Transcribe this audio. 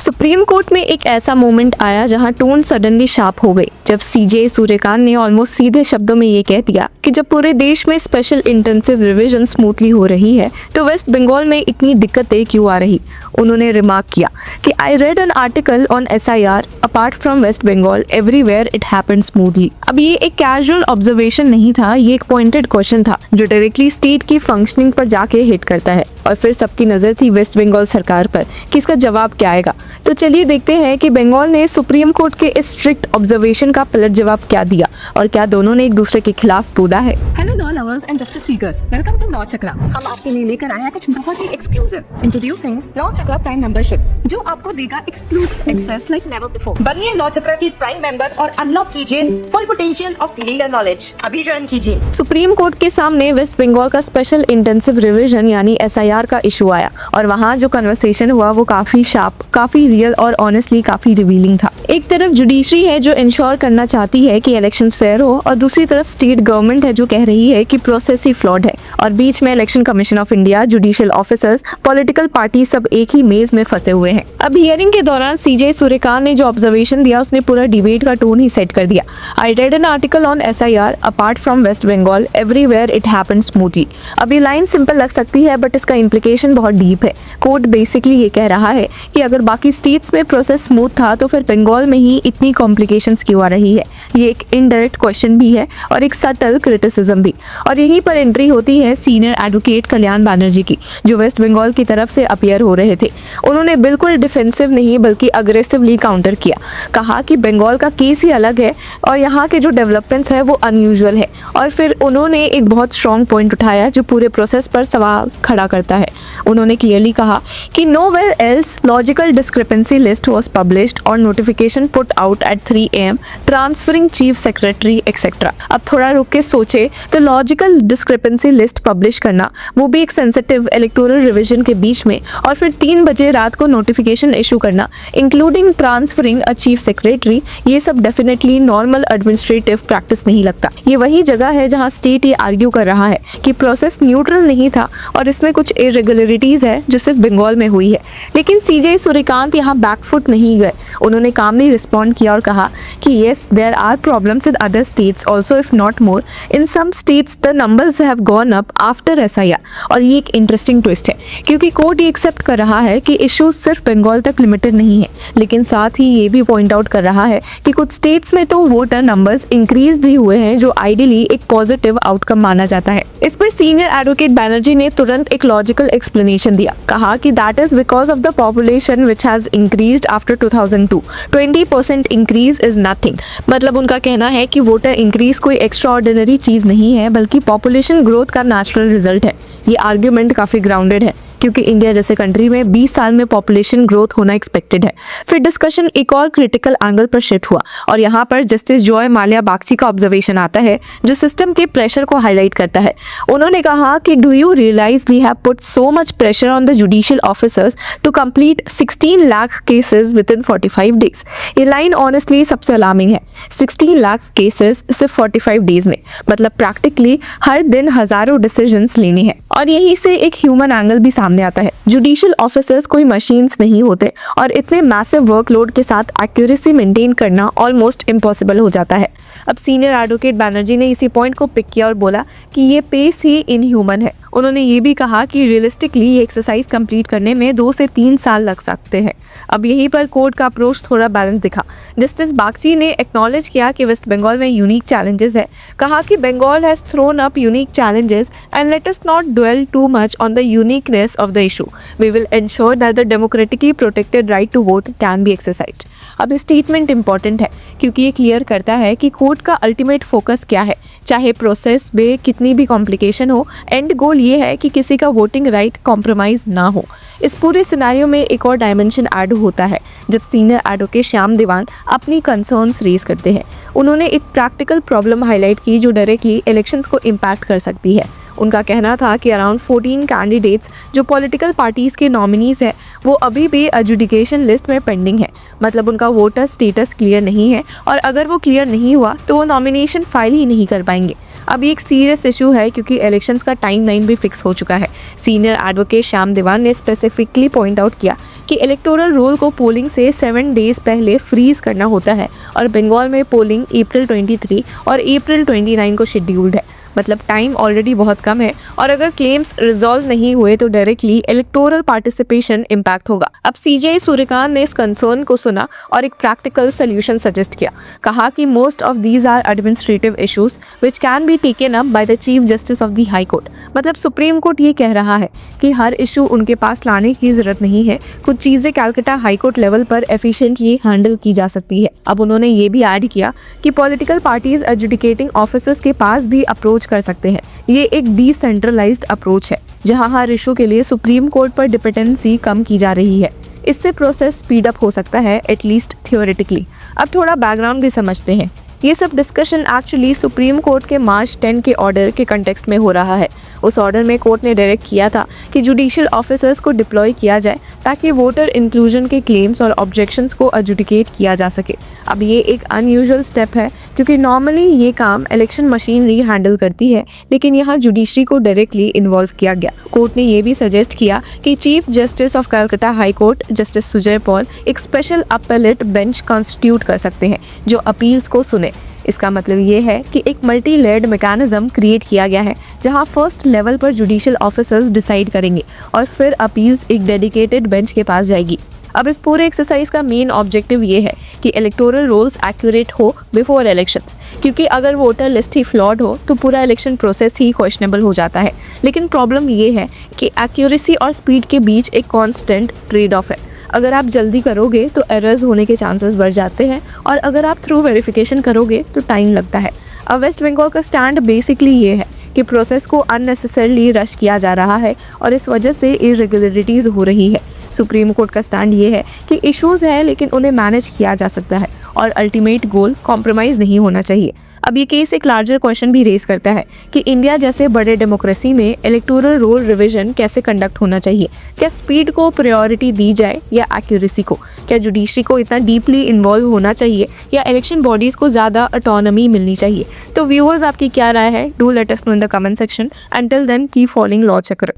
Supreme court में एक ऐसा मोमेंट आया जहां टोन सडनली शार्प हो गई जब सीजे सूर्यकांत ने ऑलमोस्ट सीधे शब्दों में ये कह दिया कि जब पूरे देश में स्पेशल इंटेंसिव रिवीजन स्मूथली हो रही है तो वेस्ट बंगाल में इतनी दिक्कतें क्यों आ रही। उन्होंने रिमार्क किया कि I read an article on SIR apart from West Bengal everywhere it happened smoothly. अब ये एक कैजुअल ऑब्जर्वेशन नहीं था, ये एक पॉइंटेड क्वेश्चन था जो डायरेक्टली स्टेट की फंक्शनिंग पर जाके हिट करता है और फिर सबकी नजर थी वेस्ट बंगाल सरकार पर कि इसका जवाब क्या आएगा। तो चलिए देखते हैं कि बंगाल ने सुप्रीम कोर्ट के इस स्ट्रिक्ट ऑब्जर्वेशन का पलट जवाब क्या दिया और क्या दोनों ने एक दूसरे के खिलाफ कूदा है। Hello law lovers and justice seekers, welcome to law Chakra. हम आपके लिए लेकर आए हैं कुछ बहुत ही exclusive. Introducing law Chakra prime membership, जो आपको देगा exclusive access like never before. बनिए लॉ चक्रा की प्राइम मेंबर और अनलॉक कीजिए full potential of legal knowledge. अभी ज्वाइन कीजिए। सुप्रीम कोर्ट के सामने वेस्ट बंगाल का स्पेशल इंटेंसिव रिवीजन यानी SIR का इशू आया और वहाँ जो कन्वर्सेशन हुआ वो काफी शार्प, काफी रियल और ऑनेस्टली काफी रिवीलिंग था। एक तरफ जुडिशरी है जो इंश्योर करना चाहती है कि इलेक्शंस फेयर हो और दूसरी तरफ स्टेट गवर्नमेंट है जो कह रही है कि प्रोसेस ही फ्लॉड है और बीच में election commission of India, judicial officers, political party सब एक ही मेज में फंसे हुए हैं। अब हियरिंग के दौरान सीजे सूर्यकांत ने जो ऑब्जर्वेशन दिया उसने पूरा डिबेट का टोन ही सेट कर दिया। I read an article on SIR apart from West Bengal everywhere it happened smoothly. अब ये लाइन सिंपल लग सकती है बट इसका इम्प्लीकेशन बहुत डीप है। कोर्ट बेसिकली ये कह रहा है कि अगर बाकी स्टेट्स में प्रोसेस स्मूथ था तो फिर बंगाल में ही इतनी कॉम्प्लिकेशंस क्यों आ रही है। ये एक इनडायरेक्ट क्वेश्चन भी है और एक सटल क्रिटिसिज्म भी। और यहीं पर एंट्री होती है सीनियर एडवोकेट कल्याण बनर्जी की, जो वेस्ट बंगाल की तरफ से अपीयर हो रहे थे। उन्होंने बिल्कुल डिफेंसिव नहीं बल्कि अग्रेसिवली काउंटर किया, कहा कि बंगाल का केस ही अलग है और यहाँ के जो डेवलपमेंट्स है वो अनयूजुअल है। और फिर उन्होंने एक बहुत स्ट्रॉन्ग पॉइंट उठाया जो पूरे प्रोसेस पर सवाल खड़ा करता है। उन्होंने क्लियरली कहा कि nowhere else logical discrepancy list was published or notification put out at 3 AM transferring chief secretary etc. अब थोड़ा रुक के सोचे तो लॉजिकल डिस्क्रिपेंसी लिस्ट पब्लिश करना, वो भी एक सेंसिटिव इलेक्टोरल रिवीजन के बीच में, और फिर 3 बजे रात को नोटिफिकेशन इशू करना including transferring a chief secretary, ये सब डेफिनेटली नॉर्मल एडमिनिस्ट्रेटिव प्रैक्टिस नहीं लगता। ये वही जगह है जहाँ स्टेट ये आर्ग्यू कर रहा है कि प्रोसेस न्यूट्रल नहीं था और इसमें कुछ इरेगुलरिटीज है जो सिर्फ बंगाल में हुई है। लेकिन सीजे सूर्यकांत यहाँ बैकफुट नहीं गए। उन्होंने कामली रिस्पॉन्ड किया और कहा कि yes there are problems in other states also if not more. In some states the numbers have gone up after SIR। और ये एक इंटरेस्टिंग ट्विस्ट है क्योंकि कोर्ट ये एक्सेप्ट कर रहा है कि इशू सिर्फ बंगाल तक लिमिटेड नहीं है, लेकिन साथ ही ये भी पॉइंट आउट कर रहा है कि कुछ स्टेट्स में तो वोटर नंबर्स इंक्रीज भी हुए हैं जो आइडियली एक पॉजिटिव आउटकम माना जाता है। इस पर सीनियर एडवोकेट बनर्जी ने तुरंत एक लॉजिकल एक्सप्लेनेशन दिया, कहा कि that is because of the population which has increased after 2002। 20% increase is nothing. मतलब उनका कहना है कि वोटर इंक्रीज कोई एक्स्ट्रा ऑर्डिनरी चीज नहीं है बल्कि पॉपुलेशन ग्रोथ का नेचुरल रिजल्ट है। ये आर्ग्यूमेंट काफी ग्राउंडेड है क्योंकि इंडिया जैसे कंट्री में 20 साल में पॉपुलेशन ग्रोथ होना एक्सपेक्टेड है। फिर डिस्कशन एक और क्रिटिकल एंगल पर शिफ्ट हुआ और यहाँ पर जस्टिस जॉय माल्या बागची का ऑब्जर्वेशन आता है जो सिस्टम के प्रेशर को हाईलाइट करता है। उन्होंने कहा कि do you realize we have put so much pressure on the judicial officers to complete 16 lakh cases within 45 days. ये लाइन ऑनेस्टली सबसे अलार्मिंग है। 16 लाख केसेस सिर्फ 45 डेज में, मतलब प्रैक्टिकली हर दिन हजारों डिसीजंस लेने हैं। और यहीं से एक ह्यूमन एंगल भी सामने आता है। जुडिशियल ऑफिसर्स कोई मशीन्स नहीं होते और इतने मैसिव वर्कलोड के साथ एक्यूरेसी मेंटेन करना ऑलमोस्ट इम्पॉसिबल हो जाता है। अब सीनियर एडवोकेट बनर्जी ने इसी पॉइंट को पिक किया और बोला कि ये पेस ही इनह्यूमन है। उन्होंने ये भी कहा कि रियलिस्टिकली ये एक्सरसाइज कंप्लीट करने में 2 से 3 साल लग सकते हैं। अब यहीं पर कोर्ट का अप्रोच थोड़ा बैलेंस दिखा। जस्टिस बागची ने एक्नॉलेज किया कि वेस्ट बंगाल में यूनिक चैलेंजेस है, कहा कि Bengal has thrown up unique challenges and let us not dwell too much on the uniqueness of the issue. We will ensure that the democratically protected right to vote can be exercised. अब statement important है क्योंकि ये clear करता है कि court का ultimate focus क्या है। चाहे प्रोसेस में कितनी भी कॉम्प्लिकेशन हो, एंड गोल ये है कि किसी का वोटिंग राइट कॉम्प्रोमाइज़ ना हो। इस पूरे सिनेरियो में एक और डायमेंशन ऐड होता है जब सीनियर एडवोकेट श्याम दीवान अपनी कंसर्न्स रेज करते हैं। उन्होंने एक प्रैक्टिकल प्रॉब्लम हाईलाइट की जो डायरेक्टली इलेक्शंस को इम्पैक्ट कर सकती है। उनका कहना था कि अराउंड 14 कैंडिडेट्स जो पॉलिटिकल पार्टीज़ के नॉमिनीज़ हैं वो अभी भी एडजुडिकेशन लिस्ट में पेंडिंग है। मतलब उनका वोटर स्टेटस क्लियर नहीं है और अगर वो क्लियर नहीं हुआ तो वो नॉमिनेशन फाइल ही नहीं कर पाएंगे। अब ये एक सीरियस इशू है क्योंकि इलेक्शंस का टाइमलाइन भी फिक्स हो चुका है। सीनियर एडवोकेट श्याम दीवान ने स्पेसिफिकली पॉइंट आउट किया कि इलेक्टोरल रोल को पोलिंग से 7 डेज पहले फ्रीज करना होता है और बंगाल में पोलिंग अप्रैल 23 और अप्रैल 29 को शेड्यूल्ड है। मतलब टाइम ऑलरेडी बहुत कम है और अगर क्लेम्स रिजॉल्व नहीं हुए तो डायरेक्टली इलेक्टोरल पार्टिसिपेशन इम्पैक्ट होगा। अब सीजेआई सूर्यकांत ने इस कंसर्न को सुना और एक प्रैक्टिकल सोल्यूशन सजेस्ट किया। कहा कि most of these are administrative issues which can be taken up by the chief justice of the high court. मतलब सुप्रीम कोर्ट ये कह रहा है कि हर इशू उनके पास लाने की जरूरत नहीं है, कुछ चीजें कैलकाटा हाई कोर्ट लेवल पर एफिशिएंटली हैंडल की जा सकती है। अब उन्होंने ये भी ऐड किया कि पॉलिटिकल पार्टीज एजुडिकेटिंग ऑफिसर्स के पास भी अप्रोच कर सकते हैं। ये एक डिसेंट्रलाइज्ड अप्रोच है जहां हर इशू के लिए सुप्रीम कोर्ट पर डिपेंडेंसी कम की जा रही है। इससे प्रोसेस स्पीड अप हो सकता है, एटलीस्ट थियोरेटिकली। अब थोड़ा बैकग्राउंड भी समझते हैं। ये सब डिस्कशन एक्चुअली सुप्रीम कोर्ट के मार्च 10 के ऑर्डर के कंटेक्स्ट में हो रहा है। उस ऑर्डर में कोर्ट ने डायरेक्ट किया था कि जुडिशियल ऑफिसर्स को डिप्लॉय किया जाए ताकि वोटर इंक्लूजन के क्लेम्स और ऑब्जेक्शंस को एडजुडिकेट किया जा सके। अब ये एक अनयूजुअल स्टेप है क्योंकि नॉर्मली ये काम इलेक्शन मशीनरी हैंडल करती है, लेकिन यहाँ जुडिशरी को डायरेक्टली इन्वॉल्व किया गया। कोर्ट ने ये भी सजेस्ट किया कि chief justice of Calcutta high court justice Sujay Paul एक स्पेशल अपीलेट बेंच कॉन्स्टिट्यूट कर सकते हैं जो अपील्स को सुने। इसका मतलब ये है कि एक मल्टी लेयर्ड मैकेनिज्म क्रिएट किया गया है जहां फर्स्ट लेवल पर जुडिशियल ऑफिसर्स डिसाइड करेंगे और फिर अपील्स एक डेडिकेटेड बेंच के पास जाएगी। अब इस पूरे एक्सरसाइज का मेन ऑब्जेक्टिव ये है कि इलेक्टोरल रोल्स एक्यूरेट हो बिफोर इलेक्शंस, क्योंकि अगर वोटर लिस्ट ही फ्लॉड हो तो पूरा इलेक्शन प्रोसेस ही क्वेश्चनेबल हो जाता है। लेकिन प्रॉब्लम ये है कि एक्यूरेसी और स्पीड के बीच एक कॉन्स्टेंट ट्रेड ऑफ है। अगर आप जल्दी करोगे तो एरर्स होने के चांसेस बढ़ जाते हैं और अगर आप थ्रू वेरिफिकेशन करोगे तो टाइम लगता है। अब वेस्ट बंगाल का स्टैंड बेसिकली ये है कि प्रोसेस को अननेसेसरली रश किया जा रहा है और इस वजह से इरेगुलरिटीज़ हो रही है। सुप्रीम कोर्ट का स्टैंड ये है कि इश्यूज़ हैं लेकिन उन्हें मैनेज किया जा सकता है और अल्टीमेट गोल कॉम्प्रोमाइज़ नहीं होना चाहिए। अब ये केस एक लार्जर क्वेश्चन भी रेज करता है कि इंडिया जैसे बड़े डेमोक्रेसी में इलेक्टोरल रोल रिवीजन कैसे कंडक्ट होना चाहिए। क्या स्पीड को प्रायोरिटी दी जाए या एक्यूरेसी को? क्या जुडिशरी को इतना डीपली इन्वॉल्व होना चाहिए या इलेक्शन बॉडीज़ को ज़्यादा ऑटोनॉमी मिलनी चाहिए? तो व्यूअर्स, आपकी क्या राय है? Do let us know in the comment section. Until then keep following law चक्र।